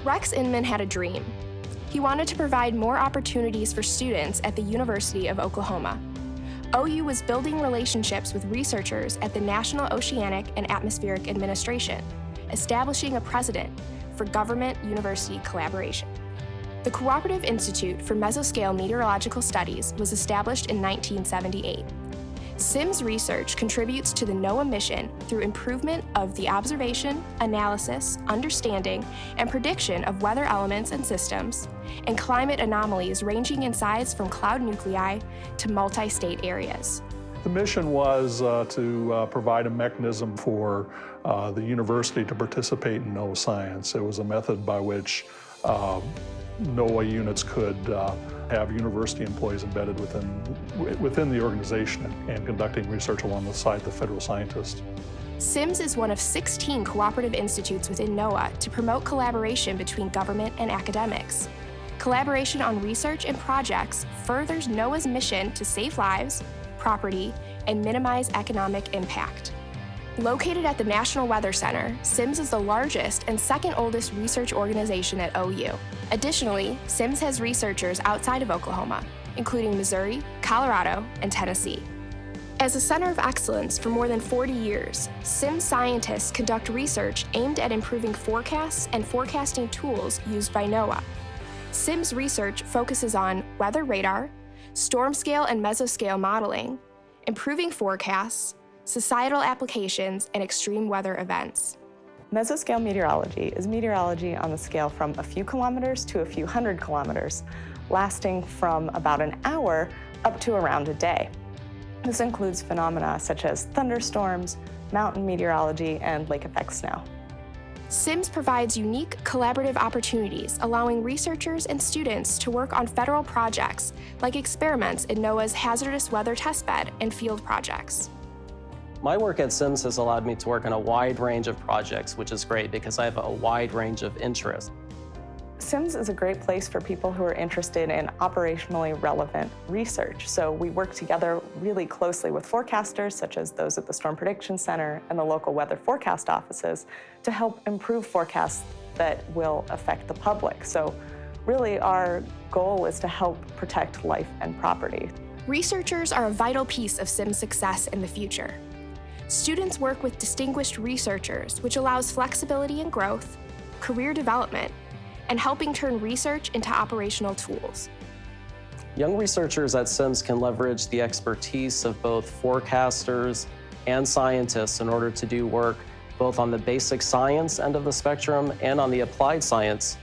Rex Inman had a dream. He wanted to provide more opportunities for students at the University of Oklahoma. OU was building relationships with researchers at the National Oceanic and Atmospheric Administration, establishing a precedent for government-university collaboration. The Cooperative Institute for Mesoscale Meteorological Studies was established in 1978. CIMMS research contributes to the NOAA mission through improvement of the observation, analysis, understanding, and prediction of weather elements and systems, and climate anomalies ranging in size from cloud nuclei to multi-state areas. The mission was to provide a mechanism for the university to participate in NOAA science. It was a method by which NOAA units could have university employees embedded within the organization and conducting research alongside the federal scientists. CIMMS is one of 16 cooperative institutes within NOAA to promote collaboration between government and academics. Collaboration on research and projects furthers NOAA's mission to save lives, property, and minimize economic impact. Located at the National Weather Center, CIMMS is the largest and second oldest research organization at OU. Additionally, CIMMS has researchers outside of Oklahoma, including Missouri, Colorado, and Tennessee. As a center of excellence for more than 40 years, CIMMS scientists conduct research aimed at improving forecasts and forecasting tools used by NOAA. CIMMS research focuses on weather radar, storm scale and mesoscale modeling, improving forecasts, societal applications, and extreme weather events. Mesoscale meteorology is meteorology on the scale from a few kilometers to a few hundred kilometers, lasting from about an hour up to around a day. This includes phenomena such as thunderstorms, mountain meteorology, and lake effect snow. CIMMS provides unique collaborative opportunities, allowing researchers and students to work on federal projects like experiments in NOAA's hazardous weather testbed and field projects. My work at CIMMS has allowed me to work on a wide range of projects, which is great because I have a wide range of interests. CIMMS is a great place for people who are interested in operationally relevant research. So we work together really closely with forecasters, such as those at the Storm Prediction Center and the local weather forecast offices, to help improve forecasts that will affect the public. So really our goal is to help protect life and property. Researchers are a vital piece of CIMMS success in the future. Students work with distinguished researchers, which allows flexibility and growth, career development, and helping turn research into operational tools. Young researchers at CIMMS can leverage the expertise of both forecasters and scientists in order to do work both on the basic science end of the spectrum and on the applied science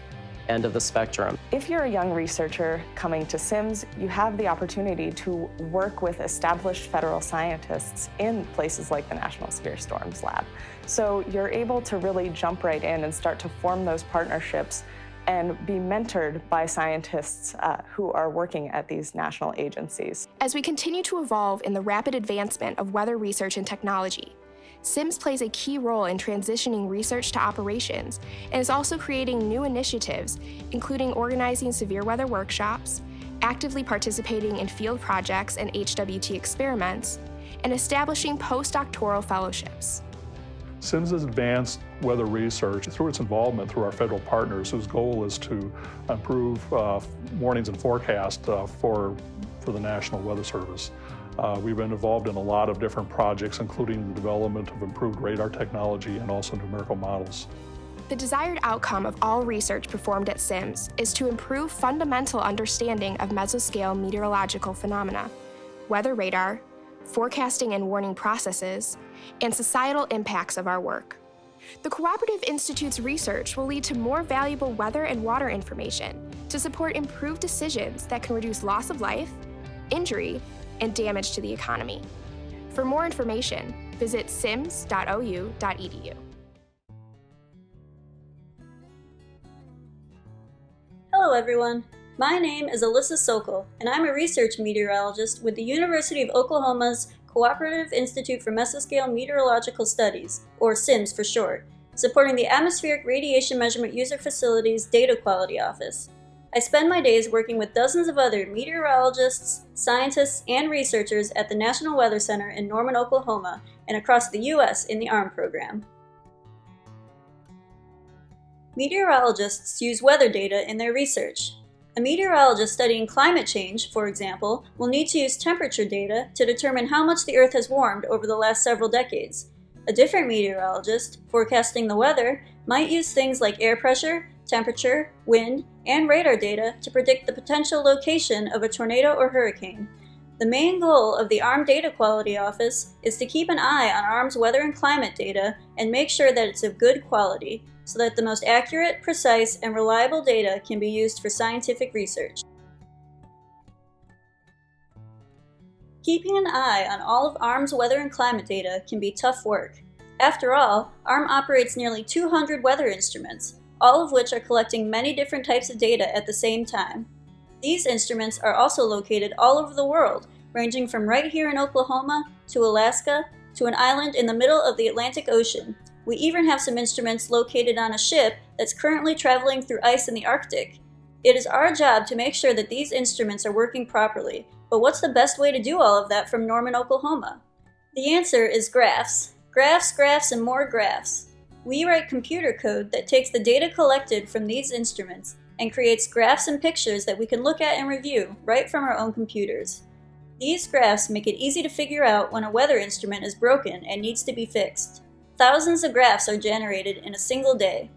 end of the spectrum. If you're a young researcher coming to CIMMS, you have the opportunity to work with established federal scientists in places like the National Severe Storms Lab. So you're able to really jump right in and start to form those partnerships and be mentored by scientists who are working at these national agencies. As we continue to evolve in the rapid advancement of weather research and technology, CIMMS plays a key role in transitioning research to operations and is also creating new initiatives, including organizing severe weather workshops, actively participating in field projects and HWT experiments, and establishing postdoctoral fellowships. CIMMS has advanced weather research through its involvement through our federal partners, whose goal is to improve warnings and forecast for the National Weather Service. We've been involved in a lot of different projects, including the development of improved radar technology and also numerical models. The desired outcome of all research performed at CIMMS is to improve fundamental understanding of mesoscale meteorological phenomena, weather radar, forecasting and warning processes, and societal impacts of our work. The Cooperative Institute's research will lead to more valuable weather and water information to support improved decisions that can reduce loss of life, injury, and damage to the economy. For more information, visit cimms.ou.edu. Hello everyone, my name is Alyssa Sokol, and I'm a research meteorologist with the University of Oklahoma's Cooperative Institute for Mesoscale Meteorological Studies, or CIMMS for short, supporting the Atmospheric Radiation Measurement User Facility's Data Quality Office. I spend my days working with dozens of other meteorologists, scientists, and researchers at the National Weather Center in Norman, Oklahoma, and across the U.S. in the ARM program. Meteorologists use weather data in their research. A meteorologist studying climate change, for example, will need to use temperature data to determine how much the Earth has warmed over the last several decades. A different meteorologist, forecasting the weather, might use things like air pressure, temperature, wind, and radar data to predict the potential location of a tornado or hurricane. The main goal of the ARM Data Quality Office is to keep an eye on ARM's weather and climate data and make sure that it's of good quality, so that the most accurate, precise, and reliable data can be used for scientific research. Keeping an eye on all of ARM's weather and climate data can be tough work. After all, ARM operates nearly 200 weather instruments, all of which are collecting many different types of data at the same time. These instruments are also located all over the world, ranging from right here in Oklahoma, to Alaska, to an island in the middle of the Atlantic Ocean. We even have some instruments located on a ship that's currently traveling through ice in the Arctic. It is our job to make sure that these instruments are working properly, but what's the best way to do all of that from Norman, Oklahoma? The answer is graphs. Graphs, graphs, and more graphs. We write computer code that takes the data collected from these instruments and creates graphs and pictures that we can look at and review right from our own computers. These graphs make it easy to figure out when a weather instrument is broken and needs to be fixed. Thousands of graphs are generated in a single day.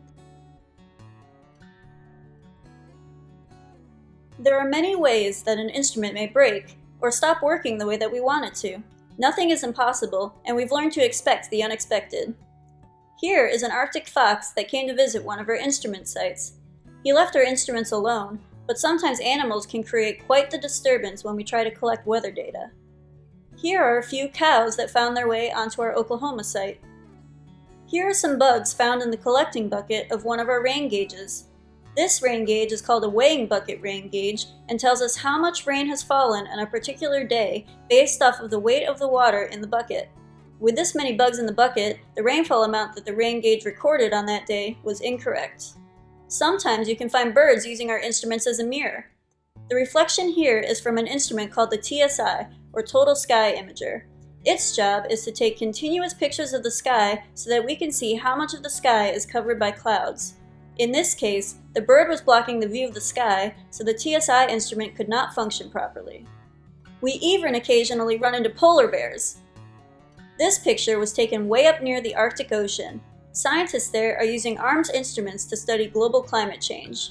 There are many ways that an instrument may break or stop working the way that we want it to. Nothing is impossible, and we've learned to expect the unexpected. Here is an Arctic fox that came to visit one of our instrument sites. He left our instruments alone, but sometimes animals can create quite the disturbance when we try to collect weather data. Here are a few cows that found their way onto our Oklahoma site. Here are some bugs found in the collecting bucket of one of our rain gauges. This rain gauge is called a weighing bucket rain gauge and tells us how much rain has fallen on a particular day based off of the weight of the water in the bucket. With this many bugs in the bucket, the rainfall amount that the rain gauge recorded on that day was incorrect. Sometimes you can find birds using our instruments as a mirror. The reflection here is from an instrument called the TSI, or Total Sky Imager. Its job is to take continuous pictures of the sky so that we can see how much of the sky is covered by clouds. In this case, the bird was blocking the view of the sky, so the TSI instrument could not function properly. We even occasionally run into polar bears. This picture was taken way up near the Arctic Ocean. Scientists there are using ARM's instruments to study global climate change.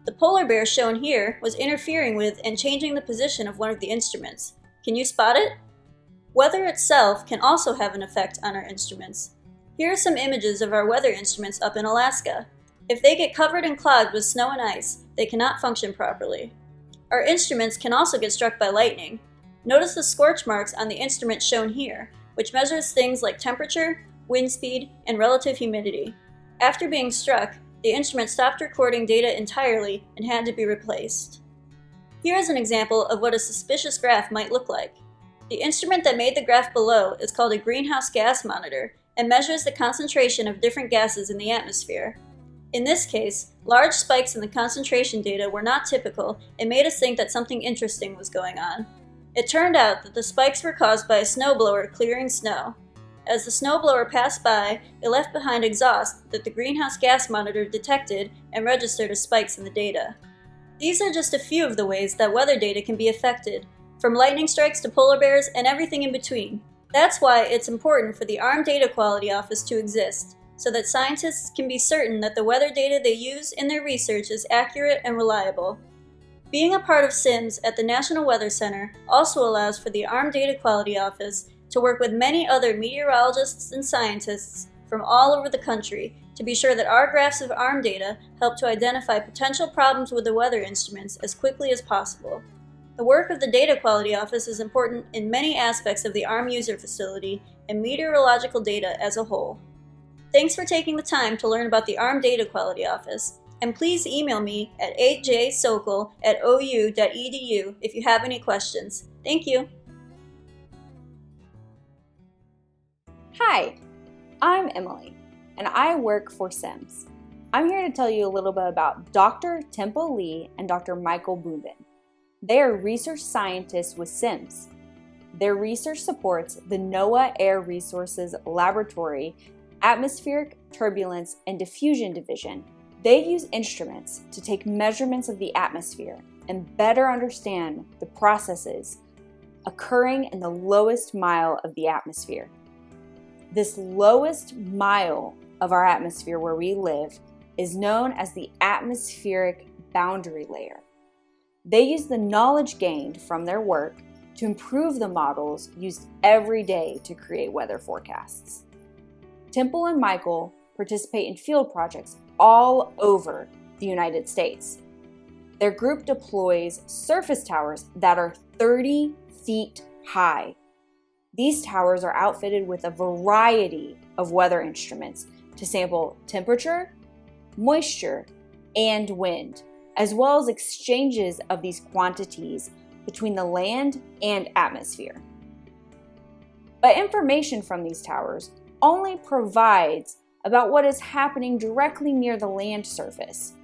The polar bear shown here was interfering with and changing the position of one of the instruments. Can you spot it? Weather itself can also have an effect on our instruments. Here are some images of our weather instruments up in Alaska. If they get covered and clogged with snow and ice, they cannot function properly. Our instruments can also get struck by lightning. Notice the scorch marks on the instrument shown here, which measures things like temperature, wind speed, and relative humidity. After being struck, the instrument stopped recording data entirely and had to be replaced. Here is an example of what a suspicious graph might look like. The instrument that made the graph below is called a greenhouse gas monitor and measures the concentration of different gases in the atmosphere. In this case, large spikes in the concentration data were not typical and made us think that something interesting was going on. It turned out that the spikes were caused by a snowblower clearing snow. As the snowblower passed by, it left behind exhaust that the greenhouse gas monitor detected and registered as spikes in the data. These are just a few of the ways that weather data can be affected, from lightning strikes to polar bears and everything in between. That's why it's important for the ARM Data Quality Office to exist, so that scientists can be certain that the weather data they use in their research is accurate and reliable. Being a part of CIMMS at the National Weather Center also allows for the ARM Data Quality Office to work with many other meteorologists and scientists from all over the country to be sure that our graphs of ARM data help to identify potential problems with the weather instruments as quickly as possible. The work of the Data Quality Office is important in many aspects of the ARM user facility and meteorological data as a whole. Thanks for taking the time to learn about the ARM Data Quality Office, and please email me at ajsokol@ou.edu if you have any questions. Thank you. Hi, I'm Emily, and I work for CIMMS. I'm here to tell you a little bit about Dr. Temple Lee and Dr. Michael Boomben. They are research scientists with CIMMS. Their research supports the NOAA Air Resources Laboratory Atmospheric Turbulence and Diffusion Division They use instruments to take measurements of the atmosphere and better understand the processes occurring in the lowest mile of the atmosphere. This lowest mile of our atmosphere where we live is known as the atmospheric boundary layer. They use the knowledge gained from their work to improve the models used every day to create weather forecasts. Temple and Michael participate in field projects all over the United States. Their group deploys surface towers that are 30 feet high. These towers are outfitted with a variety of weather instruments to sample temperature, moisture, and wind, as well as exchanges of these quantities between the land and atmosphere. But information from these towers only provides about what is happening directly near the land surface.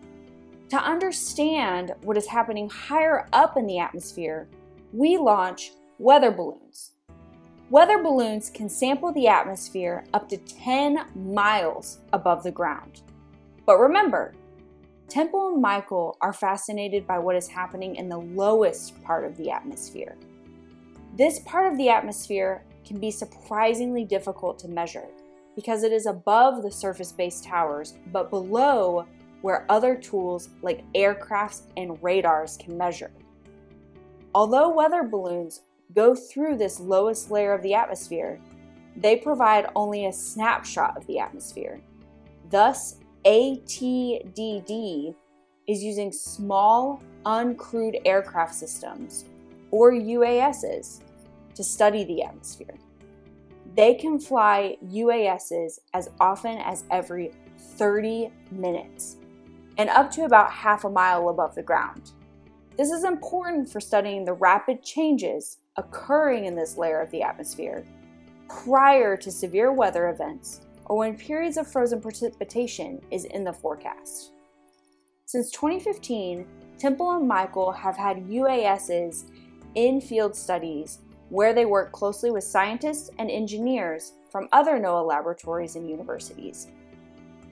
To understand what is happening higher up in the atmosphere, we launch weather balloons. Weather balloons can sample the atmosphere up to 10 miles above the ground. But remember, Temple and Michael are fascinated by what is happening in the lowest part of the atmosphere. This part of the atmosphere can be surprisingly difficult to measure because it is above the surface-based towers, but below where other tools like aircrafts and radars can measure. Although weather balloons go through this lowest layer of the atmosphere, they provide only a snapshot of the atmosphere. Thus, ATDD is using small, uncrewed aircraft systems, or UASs, to study the atmosphere. They can fly UASs as often as every 30 minutes, and up to about half a mile above the ground. This is important for studying the rapid changes occurring in this layer of the atmosphere prior to severe weather events or when periods of frozen precipitation is in the forecast. Since 2015, Temple and Michael have had UASs in field studies where they work closely with scientists and engineers from other NOAA laboratories and universities.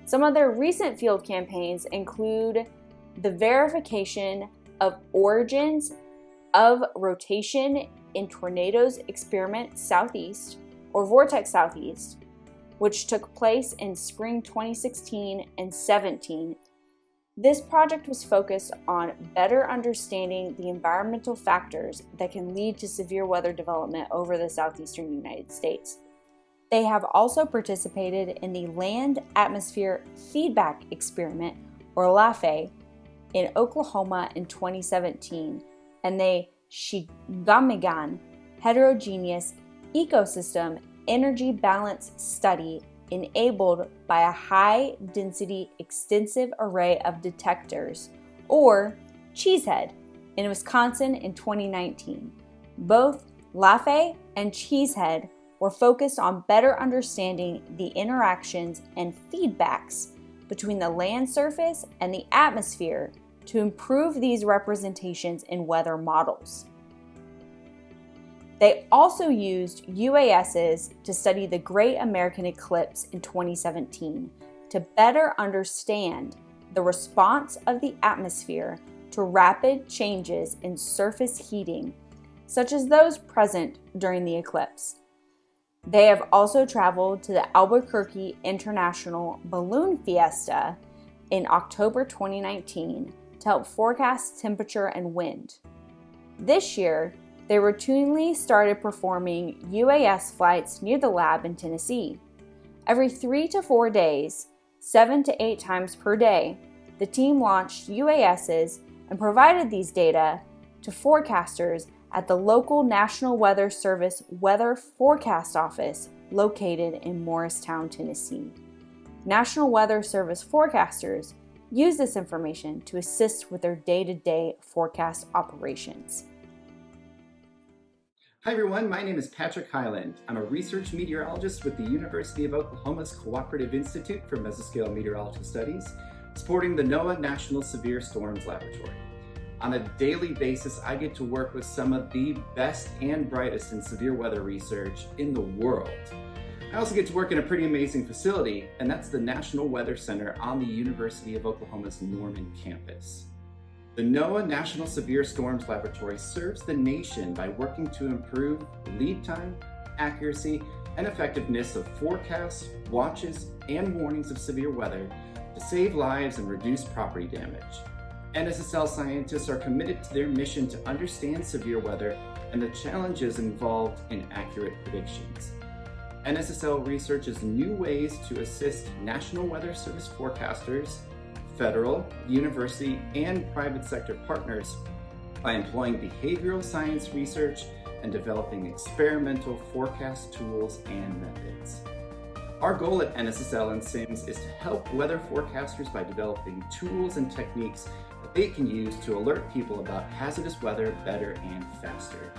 Some of their recent field campaigns include the verification of origins of rotation in Tornadoes Experiment Southeast, or Vortex Southeast, which took place in spring 2016 and 17. This project was focused on better understanding the environmental factors that can lead to severe weather development over the southeastern United States. They have also participated in the Land Atmosphere Feedback Experiment, or LAFE, in Oklahoma in 2017, and the Shigamigan Heterogeneous Ecosystem Energy Balance Study enabled by a high-density extensive array of detectors, or Cheesehead, in Wisconsin in 2019. Both LAFE and Cheesehead were focused on better understanding the interactions and feedbacks between the land surface and the atmosphere to improve these representations in weather models. They also used UASs to study the Great American Eclipse in 2017 to better understand the response of the atmosphere to rapid changes in surface heating, such as those present during the eclipse. They have also traveled to the Albuquerque International Balloon Fiesta in October 2019 to help forecast temperature and wind. This year, they routinely started performing UAS flights near the lab in Tennessee. Every 3 to 4 days, 7 to 8 times per day, the team launched UASs and provided these data to forecasters at the local National Weather Service Weather Forecast Office located in Morristown, Tennessee. National Weather Service forecasters use this information to assist with their day-to-day forecast operations. Hi everyone, my name is Patrick Highland. I'm a research meteorologist with the University of Oklahoma's Cooperative Institute for Mesoscale Meteorological Studies, supporting the NOAA National Severe Storms Laboratory. On a daily basis, I get to work with some of the best and brightest in severe weather research in the world. I also get to work in a pretty amazing facility, and that's the National Weather Center on the University of Oklahoma's Norman campus. The NOAA National Severe Storms Laboratory serves the nation by working to improve lead time, accuracy, and effectiveness of forecasts, watches, and warnings of severe weather to save lives and reduce property damage. NSSL scientists are committed to their mission to understand severe weather and the challenges involved in accurate predictions. NSSL researches new ways to assist National Weather Service forecasters, federal, university, and private sector partners by employing behavioral science research and developing experimental forecast tools and methods. Our goal at NSSL and CIMMS is to help weather forecasters by developing tools and techniques that they can use to alert people about hazardous weather better and faster.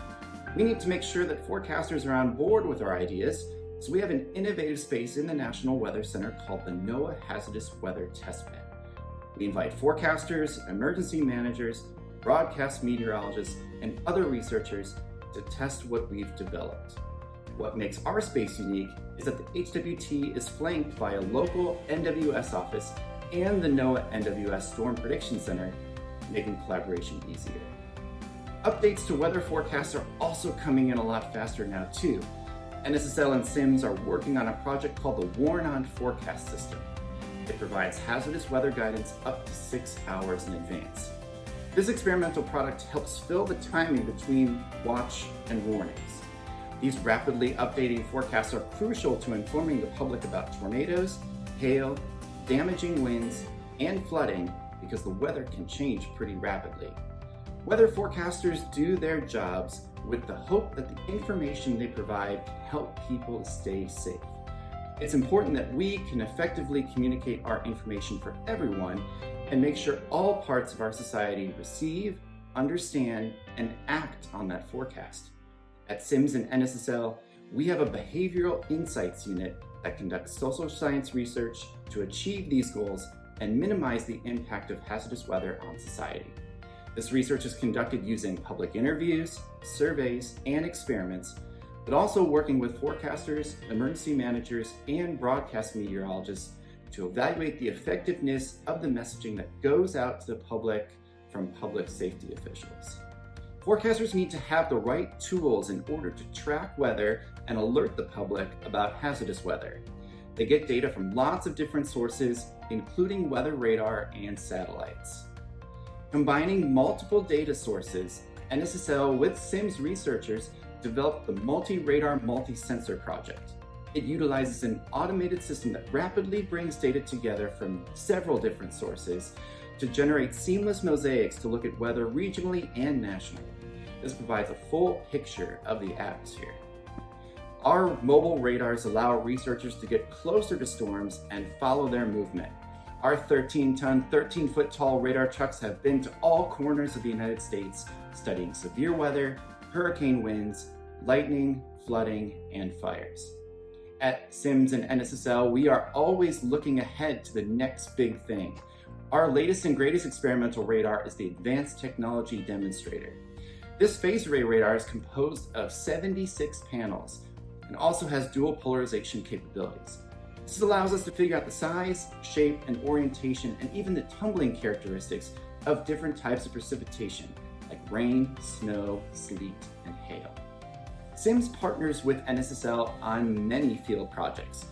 We need to make sure that forecasters are on board with our ideas, so we have an innovative space in the National Weather Center called the NOAA Hazardous Weather Testbed. We invite forecasters, emergency managers, broadcast meteorologists, and other researchers to test what we've developed. What makes our space unique is that the HWT is flanked by a local NWS office and the NOAA NWS Storm Prediction Center, making collaboration easier. Updates to weather forecasts are also coming in a lot faster now too. NSSL and CIMMS are working on a project called the Warn-On Forecast System. It provides hazardous weather guidance up to 6 hours in advance. This experimental product helps fill the timing between watch and warnings. These rapidly updating forecasts are crucial to informing the public about tornadoes, hail, damaging winds, and flooding because the weather can change pretty rapidly. Weather forecasters do their jobs with the hope that the information they provide can help people stay safe. It's important that we can effectively communicate our information for everyone and make sure all parts of our society receive, understand, and act on that forecast. At CIMMS and NSSL, we have a behavioral insights unit that conducts social science research to achieve these goals and minimize the impact of hazardous weather on society. This research is conducted using public interviews, surveys, and experiments, but also working with forecasters, emergency managers, and broadcast meteorologists to evaluate the effectiveness of the messaging that goes out to the public from public safety officials. Forecasters need to have the right tools in order to track weather and alert the public about hazardous weather. They get data from lots of different sources, including weather radar and satellites. Combining multiple data sources, NSSL with CIMMS researchers developed the Multi-Radar Multi-Sensor project. It utilizes an automated system that rapidly brings data together from several different sources to generate seamless mosaics to look at weather regionally and nationally. This provides a full picture of the atmosphere. Our mobile radars allow researchers to get closer to storms and follow their movement. Our 13-ton, 13-foot tall radar trucks have been to all corners of the United States, studying severe weather, hurricane winds, lightning, flooding, and fires. At CIMMS and NSSL, we are always looking ahead to the next big thing. Our latest and greatest experimental radar is the Advanced Technology Demonstrator. This phased array radar is composed of 76 panels and also has dual polarization capabilities. This allows us to figure out the size, shape, and orientation, and even the tumbling characteristics of different types of precipitation, like rain, snow, sleet, and hail. CIMMS partners with NSSL on many field projects.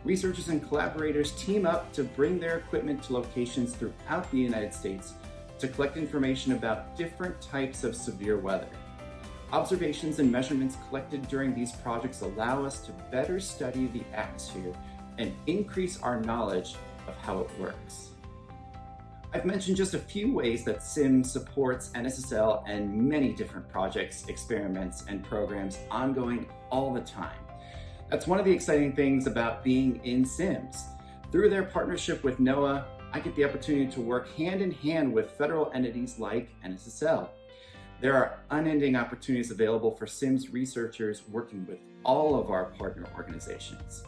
Researchers and collaborators team up to bring their equipment to locations throughout the United States to collect information about different types of severe weather. Observations and measurements collected during these projects allow us to better study the atmosphere and increase our knowledge of how it works. I've mentioned just a few ways that CIMMS supports NSSL and many different projects, experiments, and programs ongoing all the time. That's one of the exciting things about being in CIMMS. Through their partnership with NOAA, I get the opportunity to work hand in hand with federal entities like NSSL. There are unending opportunities available for CIMMS researchers working with all of our partner organizations.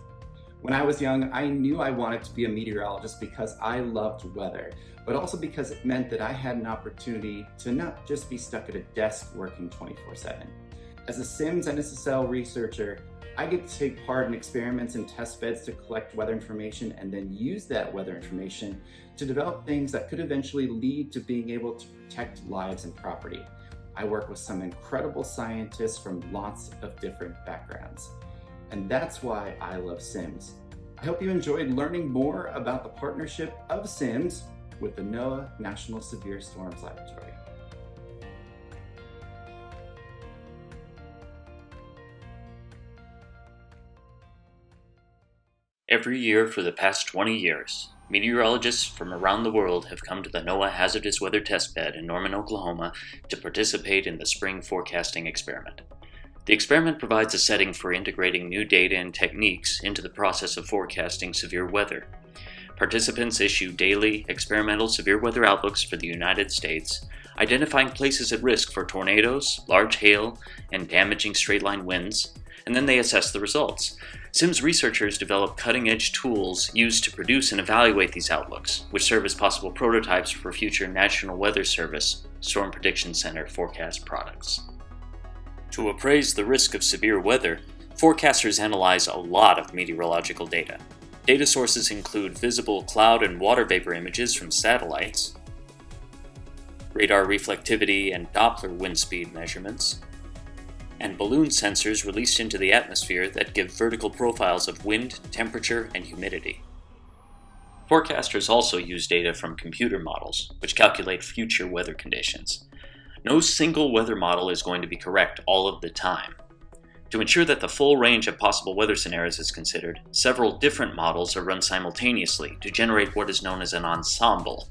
When I was young, I knew I wanted to be a meteorologist because I loved weather, but also because it meant that I had an opportunity to not just be stuck at a desk working 24/7. As a CIMMS NSSL researcher, I get to take part in experiments and test beds to collect weather information and then use that weather information to develop things that could eventually lead to being able to protect lives and property. I work with some incredible scientists from lots of different backgrounds. And that's why I love CIMMS. I hope you enjoyed learning more about the partnership of CIMMS with the NOAA National Severe Storms Laboratory. Every year for the past 20 years, meteorologists from around the world have come to the NOAA Hazardous Weather Test Bed in Norman, Oklahoma to participate in the spring forecasting experiment. The experiment provides a setting for integrating new data and techniques into the process of forecasting severe weather. Participants issue daily experimental severe weather outlooks for the United States, identifying places at risk for tornadoes, large hail, and damaging straight-line winds, and then they assess the results. CIMMS researchers develop cutting-edge tools used to produce and evaluate these outlooks, which serve as possible prototypes for future National Weather Service Storm Prediction Center forecast products. To appraise the risk of severe weather, forecasters analyze a lot of meteorological data. Data sources include visible cloud and water vapor images from satellites, radar reflectivity and Doppler wind speed measurements, and balloon sensors released into the atmosphere that give vertical profiles of wind, temperature, and humidity. Forecasters also use data from computer models, which calculate future weather conditions. No single weather model is going to be correct all of the time. To ensure that the full range of possible weather scenarios is considered, several different models are run simultaneously to generate what is known as an ensemble.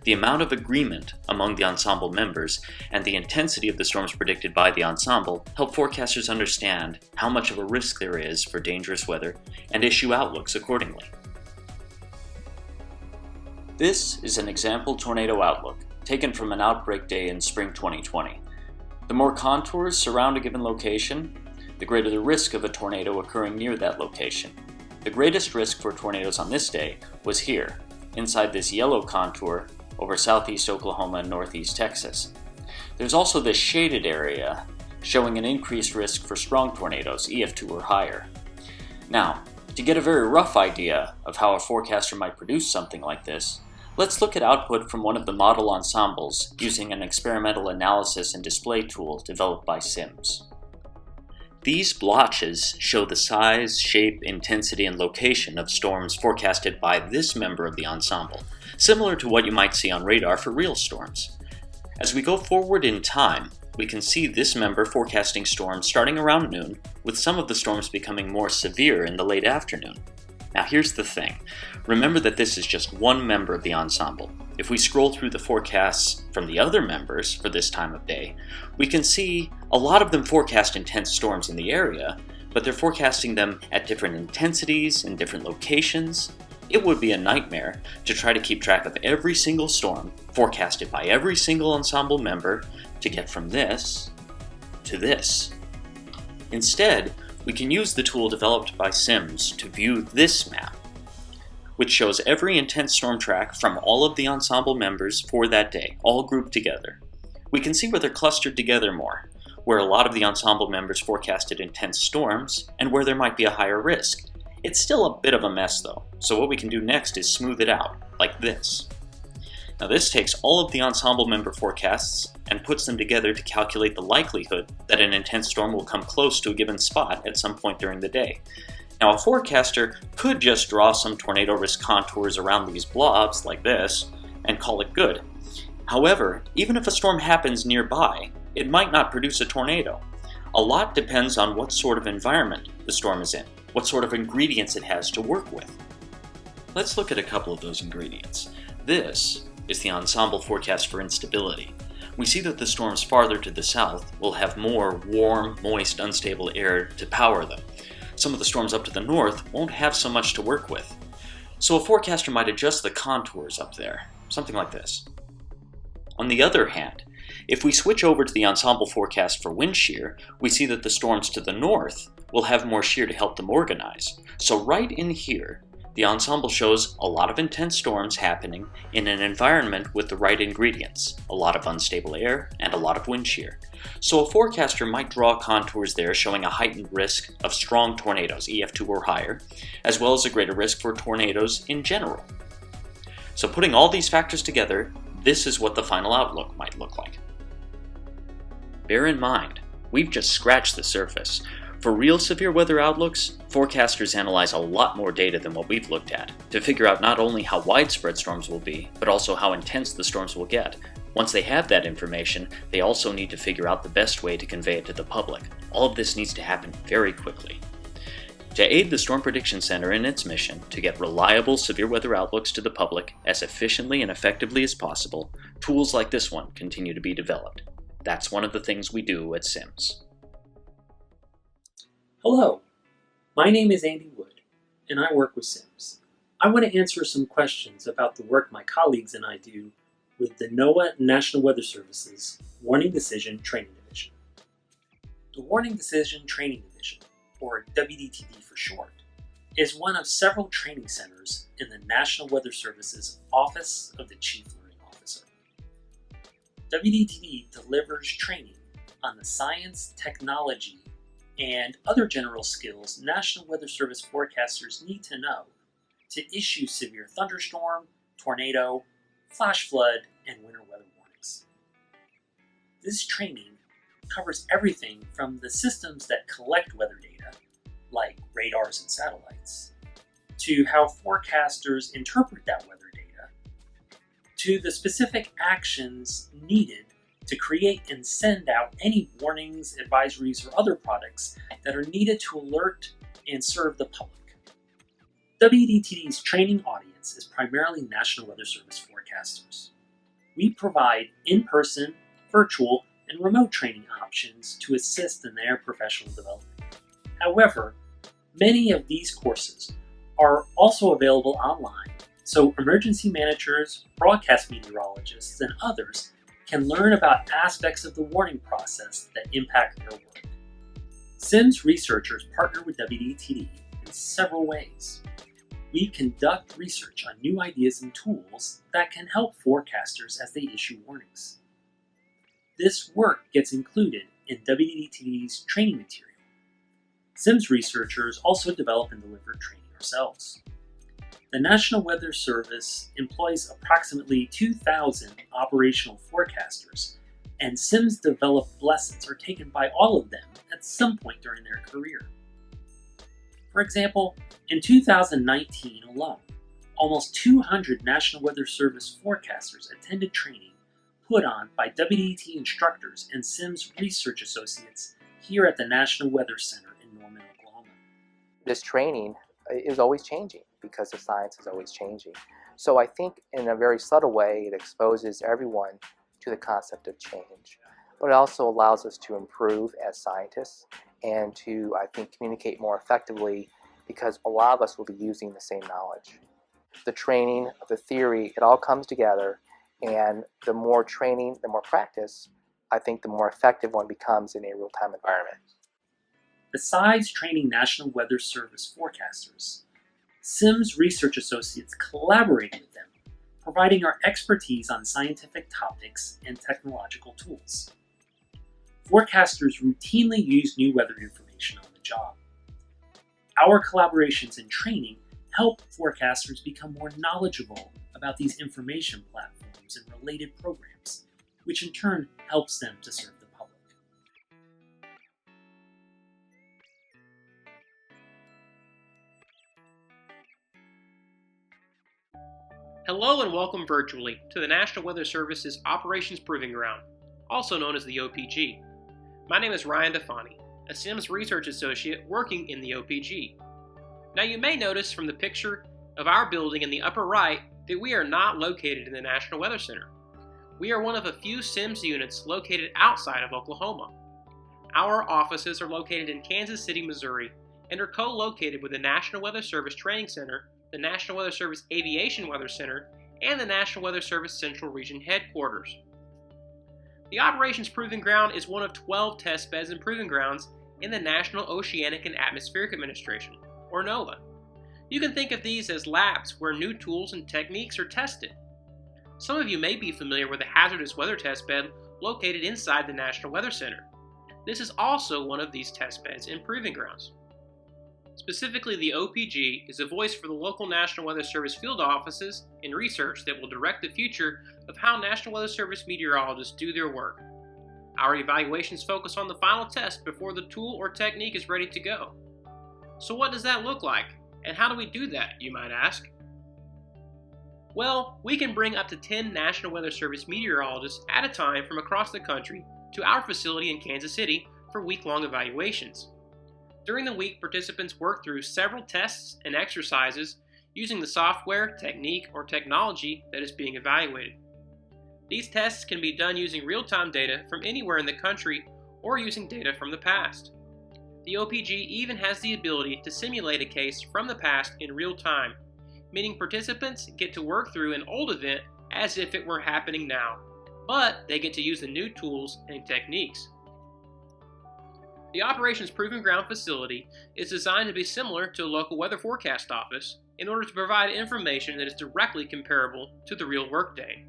The amount of agreement among the ensemble members and the intensity of the storms predicted by the ensemble help forecasters understand how much of a risk there is for dangerous weather and issue outlooks accordingly. This is an example tornado outlook taken from an outbreak day in spring 2020. The more contours surround a given location, the greater the risk of a tornado occurring near that location. The greatest risk for tornadoes on this day was here, inside this yellow contour over southeast Oklahoma and northeast Texas. There's also this shaded area showing an increased risk for strong tornadoes, EF2 or higher. Now, to get a very rough idea of how a forecaster might produce something like this, let's look at output from one of the model ensembles using an experimental analysis and display tool developed by CIMMS. These blotches show the size, shape, intensity, and location of storms forecasted by this member of the ensemble, similar to what you might see on radar for real storms. As we go forward in time, we can see this member forecasting storms starting around noon, with some of the storms becoming more severe in the late afternoon. Now here's the thing. Remember that this is just one member of the ensemble. If we scroll through the forecasts from the other members for this time of day, we can see a lot of them forecast intense storms in the area, but they're forecasting them at different intensities in different locations. It would be a nightmare to try to keep track of every single storm forecasted by every single ensemble member to get from this to this. Instead, we can use the tool developed by CIMMS to view this map, which shows every intense storm track from all of the ensemble members for that day, all grouped together. We can see where they're clustered together more, where a lot of the ensemble members forecasted intense storms, and where there might be a higher risk. It's still a bit of a mess though, so what we can do next is smooth it out, like this. Now this takes all of the ensemble member forecasts and puts them together to calculate the likelihood that an intense storm will come close to a given spot at some point during the day. Now a forecaster could just draw some tornado risk contours around these blobs like this and call it good. However, even if a storm happens nearby, it might not produce a tornado. A lot depends on what sort of environment the storm is in, what sort of ingredients it has to work with. Let's look at a couple of those ingredients. This is the ensemble forecast for instability. We see that the storms farther to the south will have more warm, moist, unstable air to power them. Some of the storms up to the north won't have so much to work with. So a forecaster might adjust the contours up there, something like this. On the other hand, if we switch over to the ensemble forecast for wind shear, we see that the storms to the north will have more shear to help them organize. So right in here, The ensemble shows a lot of intense storms happening in an environment with the right ingredients, a lot of unstable air and a lot of wind shear. So a forecaster might draw contours there showing a heightened risk of strong tornadoes, EF2 or higher, as well as a greater risk for tornadoes in general. So putting all these factors together, this is what the final outlook might look like. Bear in mind, we've just scratched the surface. For real severe weather outlooks, forecasters analyze a lot more data than what we've looked at to figure out not only how widespread storms will be, but also how intense the storms will get. Once they have that information, they also need to figure out the best way to convey it to the public. All of this needs to happen very quickly. To aid the Storm Prediction Center in its mission to get reliable severe weather outlooks to the public as efficiently and effectively as possible, tools like this one continue to be developed. That's one of the things we do at CIMMS. Hello, my name is Andy Wood, and I work with CIMMS. I want to answer some questions about the work my colleagues and I do with the NOAA National Weather Service's Warning Decision Training Division. The Warning Decision Training Division, or WDTD for short, is one of several training centers in the National Weather Service's Office of the Chief Learning Officer. WDTD delivers training on the science, technology, and other general skills National Weather Service forecasters need to know to issue severe thunderstorm, tornado, flash flood, and winter weather warnings. This training covers everything from the systems that collect weather data, like radars and satellites, to how forecasters interpret that weather data, to the specific actions needed to create and send out any warnings, advisories, or other products that are needed to alert and serve the public. WDTD's training audience is primarily National Weather Service forecasters. We provide in-person, virtual, and remote training options to assist in their professional development. However, many of these courses are also available online, so emergency managers, broadcast meteorologists, and others can learn about aspects of the warning process that impact their work. CIMMS researchers partner with WDTD in several ways. We conduct research on new ideas and tools that can help forecasters as they issue warnings. This work gets included in WDTD's training material. CIMMS researchers also develop and deliver training ourselves. The National Weather Service employs approximately 2,000 operational forecasters, and CIMMS developed lessons are taken by all of them at some point during their career. For example, in 2019 alone, almost 200 National Weather Service forecasters attended training put on by WDT instructors and CIMMS research associates here at the National Weather Center in Norman, Oklahoma. This training is always changing because the science is always changing. So I think in a very subtle way, it exposes everyone to the concept of change. But it also allows us to improve as scientists and to, I think, communicate more effectively because a lot of us will be using the same knowledge. The training, the theory, it all comes together, and the more training, the more practice, I think the more effective one becomes in a real-time environment. Besides training National Weather Service forecasters, CIMMS research associates collaborate with them, providing our expertise on scientific topics and technological tools. Forecasters routinely use new weather information on the job. Our collaborations and training help forecasters become more knowledgeable about these information platforms and related programs, which in turn helps them to serve the public. Hello and welcome virtually to the National Weather Service's Operations Proving Ground, also known as the OPG. My name is Ryan Defani, a CIMMS research associate working in the OPG. Now you may notice from the picture of our building in the upper right that we are not located in the National Weather Center. We are one of a few CIMMS units located outside of Oklahoma. Our offices are located in Kansas City, Missouri, and are co-located with the National Weather Service Training Center, the National Weather Service Aviation Weather Center, and the National Weather Service Central Region Headquarters. The Operations Proving Ground is one of 12 test beds and proving grounds in the National Oceanic and Atmospheric Administration, or NOAA. You can think of these as labs where new tools and techniques are tested. Some of you may be familiar with the hazardous weather test bed located inside the National Weather Center. This is also one of these test beds and proving grounds. Specifically, the OPG is a voice for the local National Weather Service field offices and research that will direct the future of how National Weather Service meteorologists do their work. Our evaluations focus on the final test before the tool or technique is ready to go. So what does that look like? And how do we do that, you might ask? Well, we can bring up to 10 National Weather Service meteorologists at a time from across the country to our facility in Kansas City for week-long evaluations. During the week, participants work through several tests and exercises using the software, technique, or technology that is being evaluated. These tests can be done using real-time data from anywhere in the country or using data from the past. The OPG even has the ability to simulate a case from the past in real time, meaning participants get to work through an old event as if it were happening now, but they get to use the new tools and techniques. The Operations Proving Ground facility is designed to be similar to a local weather forecast office in order to provide information that is directly comparable to the real workday.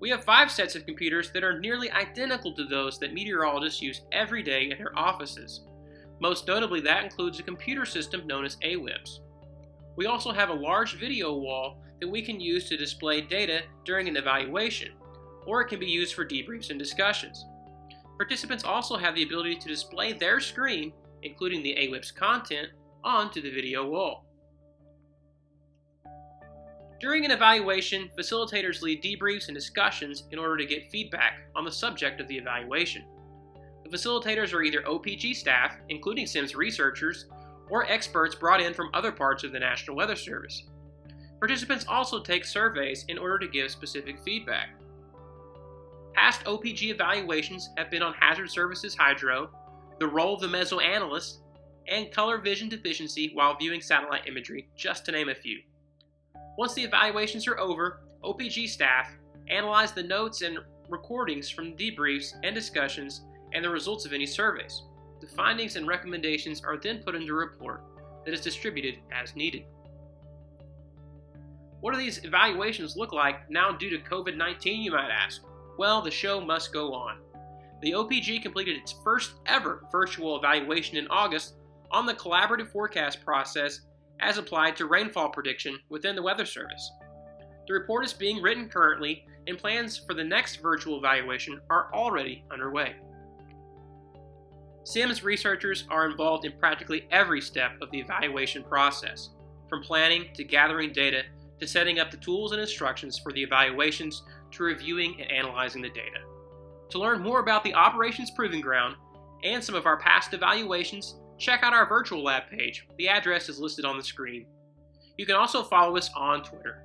We have 5 sets of computers that are nearly identical to those that meteorologists use every day in their offices. Most notably, that includes a computer system known as AWIMS. We also have a large video wall that we can use to display data during an evaluation, or it can be used for debriefs and discussions. Participants also have the ability to display their screen, including the AWIMS content, onto the video wall. During an evaluation, facilitators lead debriefs and discussions in order to get feedback on the subject of the evaluation. The facilitators are either OPG staff, including CIMMS researchers, or experts brought in from other parts of the National Weather Service. Participants also take surveys in order to give specific feedback. Past OPG evaluations have been on hazard services hydro, the role of the mesoanalyst, and color vision deficiency while viewing satellite imagery, just to name a few. Once the evaluations are over, OPG staff analyze the notes and recordings from debriefs and discussions and the results of any surveys. The findings and recommendations are then put into a report that is distributed as needed. What do these evaluations look like now due to COVID-19, you might ask? Well, the show must go on. The OPG completed its first ever virtual evaluation in August on the collaborative forecast process as applied to rainfall prediction within the Weather Service. The report is being written currently, and plans for the next virtual evaluation are already underway. CIMMS researchers are involved in practically every step of the evaluation process, from planning to gathering data to setting up the tools and instructions for the evaluations to reviewing and analyzing the data. To learn more about the Operations Proving Ground and some of our past evaluations, check out our virtual lab page. The address is listed on the screen. You can also follow us on Twitter.